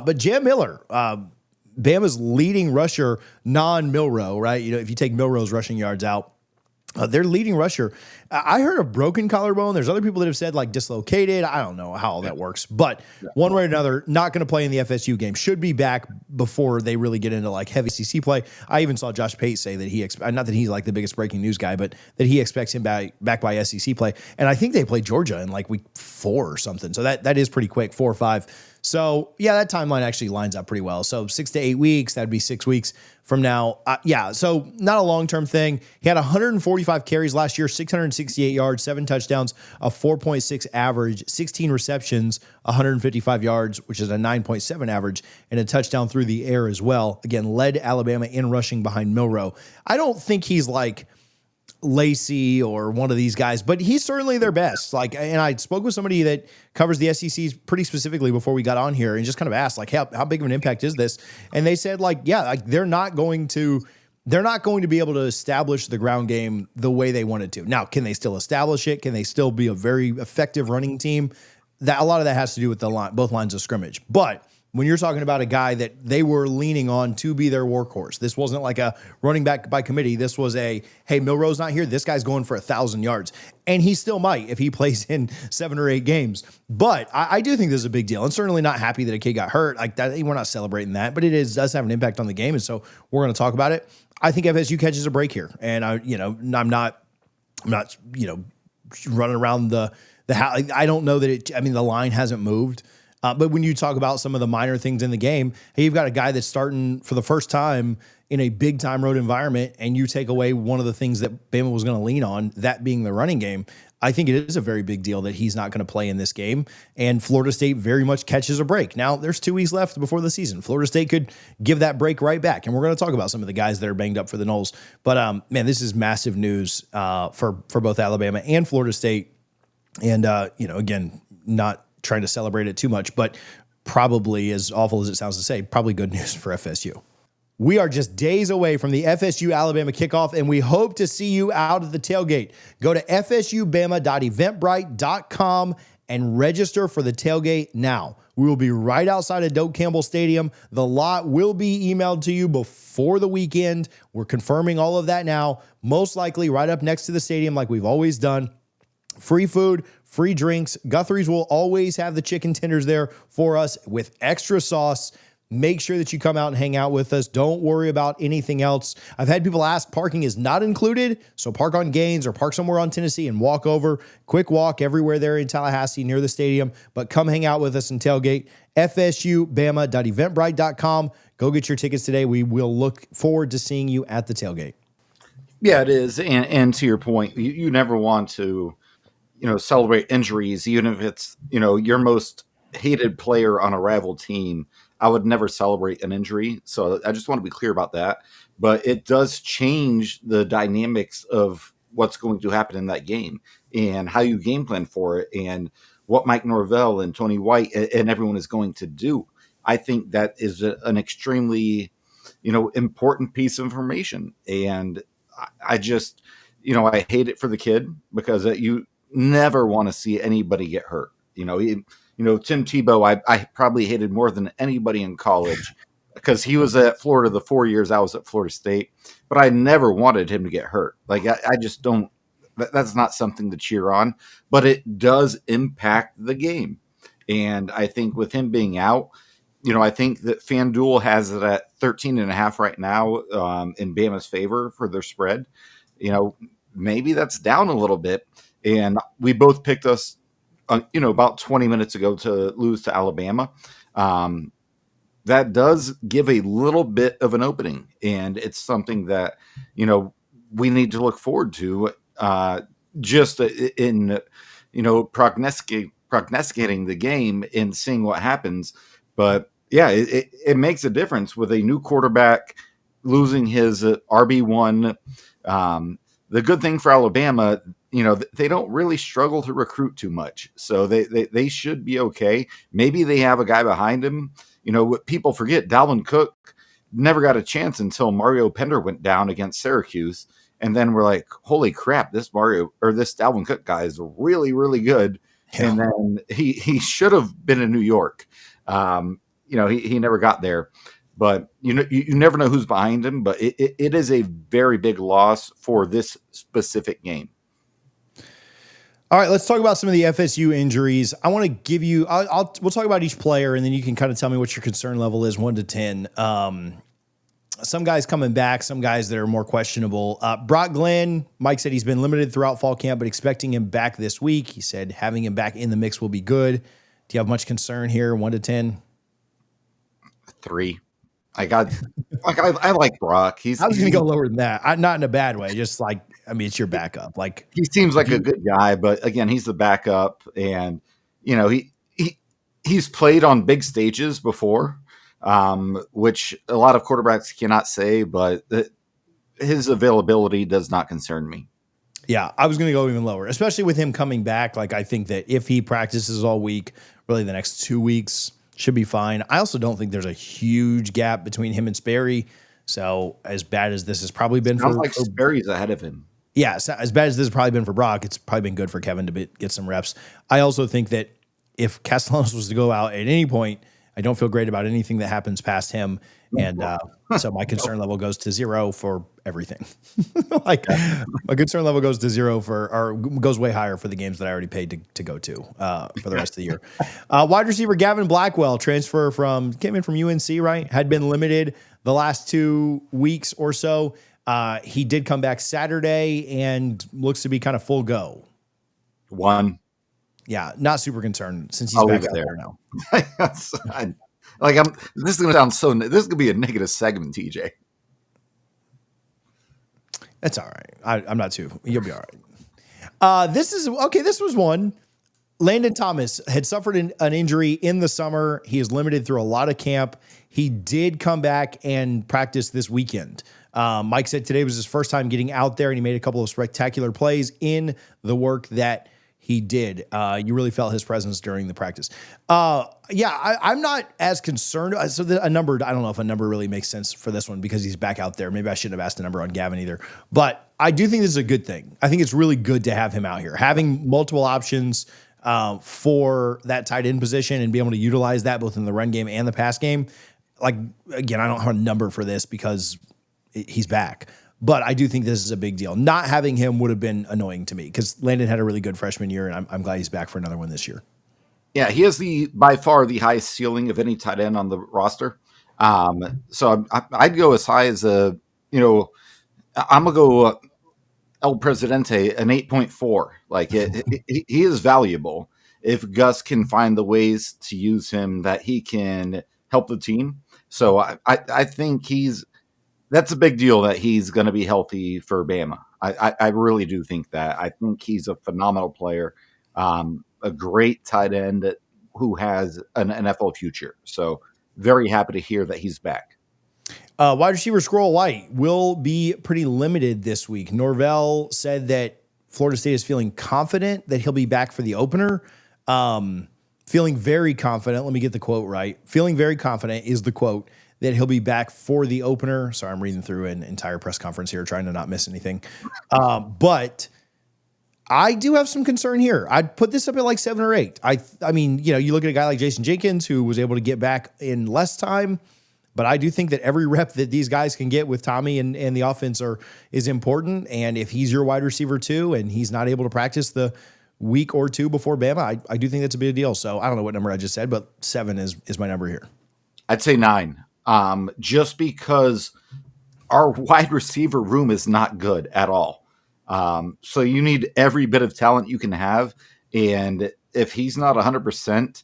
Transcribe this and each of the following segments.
But Jam Miller, Bama's leading rusher, non-Milrow, right? You know, if you take Milrow's rushing yards out, their leading rusher, I heard a broken collarbone. There's other people that have said like dislocated. I don't know how all that works, but one way or another, not going to play in the FSU game. Should be back before they really get into like heavy SEC play. I even saw Josh Pate say that not that he's like the biggest breaking news guy, but that he expects him back by SEC play. And I think they play Georgia in like week 4 or something. So that is pretty quick, 4 or 5. So yeah, that timeline actually lines up pretty well. So 6 to 8 weeks, that'd be 6 weeks from now. So not a long-term thing. He had 145 carries last year, 668 yards, 7 touchdowns, a 4.6 average, 16 receptions, 155 yards, which is a 9.7 average, and a touchdown through the air as well. Again, led Alabama in rushing behind Milrow. I don't think he's like Lacey or one of these guys, but he's certainly their best. Like, and I spoke with somebody that covers the SEC pretty specifically before we got on here and just kind of asked like, how big of an impact is this? And they said like, yeah, like they're not going to be able to establish the ground game the way they wanted to. Now, can they still establish it? Can they still be a very effective running team? That a lot of that has to do with both lines of scrimmage. But when you're talking about a guy that they were leaning on to be their workhorse, this wasn't like a running back by committee. This was hey, Milrow's not here. This guy's going for 1,000 yards. And he still might if he plays in 7 or 8 games. But I do think this is a big deal. And certainly not happy that a kid got hurt. Like that, we're not celebrating that, but does have an impact on the game. And so we're going to talk about it. I think FSU catches a break here. And I'm not running around the house. I don't know that the line hasn't moved. But when you talk about some of the minor things in the game, hey, you've got a guy that's starting for the first time in a big-time road environment, and you take away one of the things that Bama was going to lean on, that being the running game. I think it is a very big deal that he's not going to play in this game, and Florida State very much catches a break. Now, there's 2 weeks left before the season. Florida State could give that break right back, and we're going to talk about some of the guys that are banged up for the Noles. But, man, this is massive news for both Alabama and Florida State, and, again, not trying to celebrate it too much, but probably, as awful as it sounds to say, probably good news for FSU. We are just days away from the FSU Alabama kickoff, and we hope to see you out at the tailgate. Go to fsubama.eventbrite.com and register for the tailgate now. We will be right outside of Doak Campbell Stadium. The lot will be emailed to you before the weekend. We're confirming all of that now, most likely right up next to the stadium like we've always done. Free food, free drinks. Guthrie's will always have the chicken tenders there for us with extra sauce. Make sure that you come out and hang out with us. Don't worry about anything else. I've had people ask, parking is not included, so park on Gaines or park somewhere on Tennessee and walk over. Quick walk everywhere there in Tallahassee near the stadium, but come hang out with us and tailgate. FSUBama.eventbrite.com. Go get your tickets today. We will look forward to seeing you at the tailgate. Yeah, it is. And to your point, you never want to, celebrate injuries, even if it's, your most hated player on a rival team. I would never celebrate an injury. So I just want to be clear about that. But it does change the dynamics of what's going to happen in that game and how you game plan for it and what Mike Norvell and Tony White and everyone is going to do. I think that is an extremely, important piece of information. And I just, I hate it for the kid because you never want to see anybody get hurt. Tim Tebow, I probably hated more than anybody in college because he was at Florida the 4 years I was at Florida State, but I never wanted him to get hurt. Like, I just don't, that's not something to cheer on, but it does impact the game. And I think with him being out, I think that FanDuel has it at 13.5 right now in Bama's favor for their spread. Maybe that's down a little bit. And we both picked us, about 20 minutes ago to lose to Alabama. That does give a little bit of an opening. And it's something that, we need to look forward to just in, prognosticating the game and seeing what happens. But yeah, it makes a difference with a new quarterback losing his RB1. The good thing for Alabama, they don't really struggle to recruit too much. So they should be okay. Maybe they have a guy behind him. What people forget, Dalvin Cook never got a chance until Mario Pender went down against Syracuse. And then we're like, holy crap, this Dalvin Cook guy is really, really good. Yeah. And then he should have been in New York. he never got there. But you never know who's behind him. But it is a very big loss for this specific game. All right, let's talk about some of the FSU injuries. I want to give you. We'll talk about each player, and then you can kind of tell me what your concern level is, 1 to 10. Some guys coming back, some guys that are more questionable. Brock Glenn, Mike said he's been limited throughout fall camp, but expecting him back this week. He said having him back in the mix will be good. Do you have much concern here? 1 to 10. 3. I like Brock. I was going to go lower than that. Not in a bad way. Just like, it's your backup. Like, he seems like a good guy, but again, he's the backup, and he's played on big stages before, which a lot of quarterbacks cannot say. But his availability does not concern me. Yeah, I was going to go even lower, especially with him coming back. Like, I think that if he practices all week, really the next 2 weeks should be fine. I also don't think there's a huge gap between him and Sperry. So as bad as this has probably been Sperry's ahead of him. Yeah, so as bad as this has probably been for Brock, it's probably been good for Kevin to get some reps. I also think that if Castellanos was to go out at any point, I don't feel great about anything that happens past him. And so my concern level goes to 0 for everything. My concern level goes to 0 or goes way higher for the games that I already paid to go to for the rest of the year. Wide receiver Gavin Blackwell, came in from UNC, right? Had been limited the last 2 weeks or so. He did come back Saturday and looks to be kind of full go. 1. Yeah, not super concerned since he's back out there now. This is going to sound this is going to be a negative segment, TJ. That's all right. I'm not too. You'll be all right. This was one. Landen Thomas had suffered an injury in the summer. He is limited through a lot of camp. He did come back and practice this weekend. Mike said today was his first time getting out there, and he made a couple of spectacular plays in the work that he did. You really felt his presence during the practice. I'm not as concerned. So a number, I don't know if a number really makes sense for this one because he's back out there. Maybe I shouldn't have asked a number on Gavin either. But I do think this is a good thing. I think it's really good to have him out here. Having multiple options for that tight end position and be able to utilize that both in the run game and the pass game. Like, again, I don't have a number for this because he's back. But I do think this is a big deal. Not having him would have been annoying to me because Landen had a really good freshman year, and I'm glad he's back for another one this year. Yeah, he has by far the highest ceiling of any tight end on the roster. So I'd go as high as I'm going to go El Presidente, an 8.4. Like, he is valuable. If Gus can find the ways to use him that he can help the team. So I think that's a big deal that he's going to be healthy for Bama. I really do think that. I think he's a phenomenal player, a great tight end who has an NFL future. So very happy to hear that he's back. Wide receiver Squirrel White will be pretty limited this week. Norvell said that Florida State is feeling confident that he'll be back for the opener. Feeling very confident. Let me get the quote right. Feeling very confident is the quote that he'll be back for the opener. Sorry, I'm reading through an entire press conference here, trying to not miss anything. But I do have some concern here. I'd put this up at like 7 or 8. I mean, you look at a guy like Jason Jenkins who was able to get back in less time, but I do think that every rep that these guys can get with Tommy and the offense is important. And if he's your wide receiver too, and he's not able to practice the week or two before Bama, I do think that's a big deal. So I don't know what number I just said, but 7 is my number here. I'd say 9. Just because our wide receiver room is not good at all. So you need every bit of talent you can have. And if he's not 100%,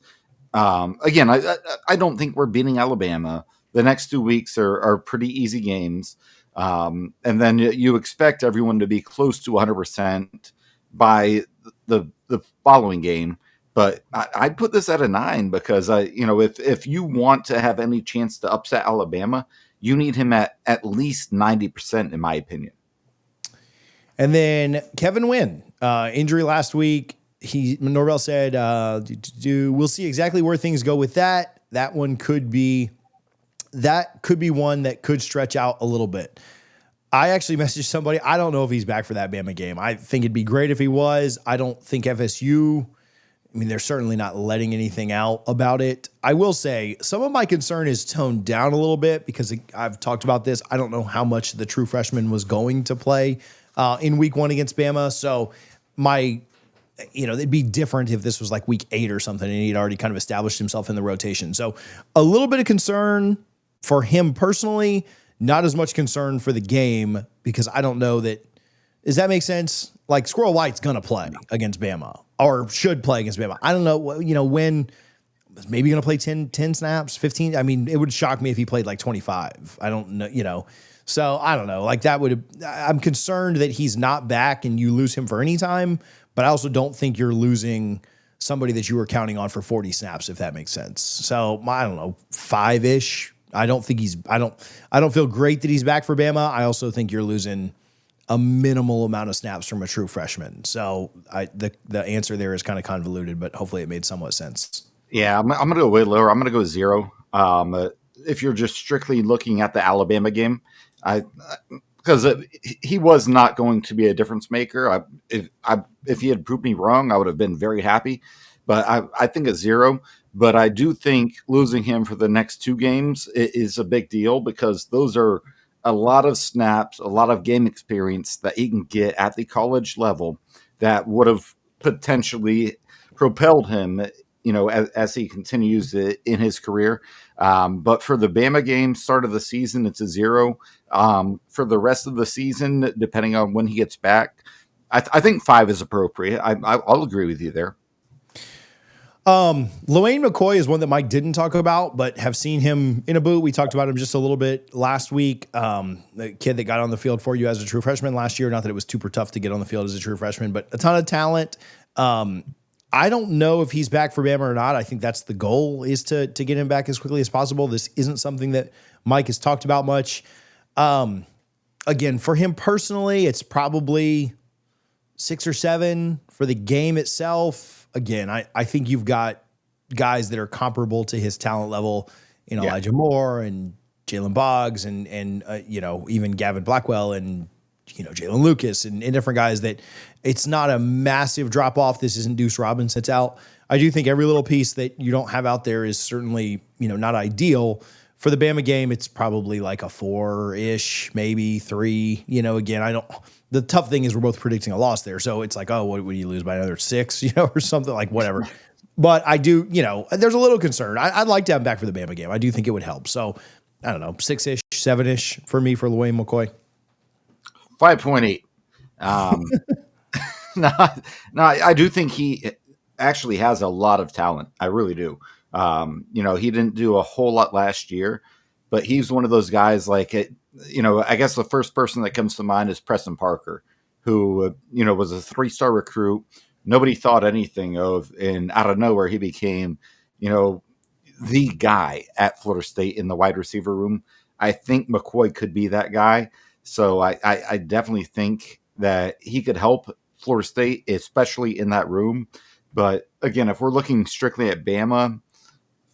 again, I don't think we're beating Alabama. The next 2 weeks are pretty easy games. And then you expect everyone to be close to 100% by the following game. But I'd put this at a 9 because, if you want to have any chance to upset Alabama, you need him at least 90%, in my opinion. And then Kevin Wynn, injury last week. Norvell said, we'll see exactly where things go with that. That could be one that could stretch out a little bit. I actually messaged somebody. I don't know if he's back for that Bama game. I think it'd be great if he was. I don't think FSU I mean, they're certainly not letting anything out about it. I will say some of my concern is toned down a little bit because I've talked about this. I don't know how much the true freshman was going to play in week 1 against Bama. So it'd be different if this was like week 8 or something and he'd already kind of established himself in the rotation. So a little bit of concern for him personally, not as much concern for the game because I don't know that. Does that make sense? Like Squirrel White's going to play against Bama or should play against Bama. I don't know, when maybe going to play 10 snaps, 15. I mean, it would shock me if he played like 25. I don't know, so I don't know. Like I'm concerned that he's not back and you lose him for any time, but I also don't think you're losing somebody that you were counting on for 40 snaps, if that makes sense. So I don't know, 5-ish. I don't feel great that he's back for Bama. I also think you're losing a minimal amount of snaps from a true freshman. So the answer there is kind of convoluted, but hopefully it made somewhat sense. Yeah, I'm going to go way lower. I'm going to go 0. If you're just strictly looking at the Alabama game, because he was not going to be a difference maker. If he had proved me wrong, I would have been very happy. But I think a 0. But I do think losing him for the next 2 games is a big deal because those are a lot of snaps, a lot of game experience that he can get at the college level that would have potentially propelled him, as he continues in his career. But for the Bama game, start of the season, it's a 0. For the rest of the season, depending on when he gets back, I think 5 is appropriate. I'll agree with you there. Lane McCoy is one that Mike didn't talk about, but have seen him in a boot. We talked about him just a little bit last week. The kid that got on the field for you as a true freshman last year. Not that it was super tough to get on the field as a true freshman, but a ton of talent. I don't know if he's back for Bama or not. I think that's the goal, is to get him back as quickly as possible. This isn't something that Mike has talked about much. Again, for him personally, it's probably 6 or 7 for the game itself. Again, I think you've got guys that are comparable to his talent level, Elijah Moore and Jalen Boggs and even Gavin Blackwell and, Jalen Lucas and different guys that it's not a massive drop off. This isn't Deuce Robinson that's out. I do think every little piece that you don't have out there is certainly, not ideal. For the Bama game, it's probably like a 4-ish, maybe 3. Again, the tough thing is we're both predicting a loss there. So it's like, oh, what would you lose by another 6, or something like whatever. But I do, there's a little concern. I'd like to have him back for the Bama game. I do think it would help. So I don't know, 6-ish, 7-ish for me for Lane McCoy. 5.8. No, I do think he actually has a lot of talent. I really do. He didn't do a whole lot last year, but he's one of those guys like it. I guess the first person that comes to mind is Preston Parker, who, was a 3-star recruit. Nobody thought anything of, and out of nowhere, he became, the guy at Florida State in the wide receiver room. I think McCoy could be that guy. So I definitely think that he could help Florida State, especially in that room. But again, if we're looking strictly at Bama,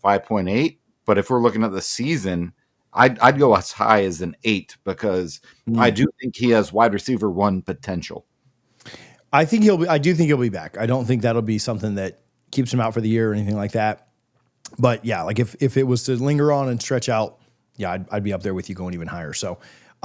5.8. But if we're looking at the season, I'd go as high as an 8 because I do think he has wide receiver 1 potential. I do think he'll be back. I don't think that'll be something that keeps him out for the year or anything like that. But yeah, like if it was to linger on and stretch out, yeah, I'd be up there with you going even higher. So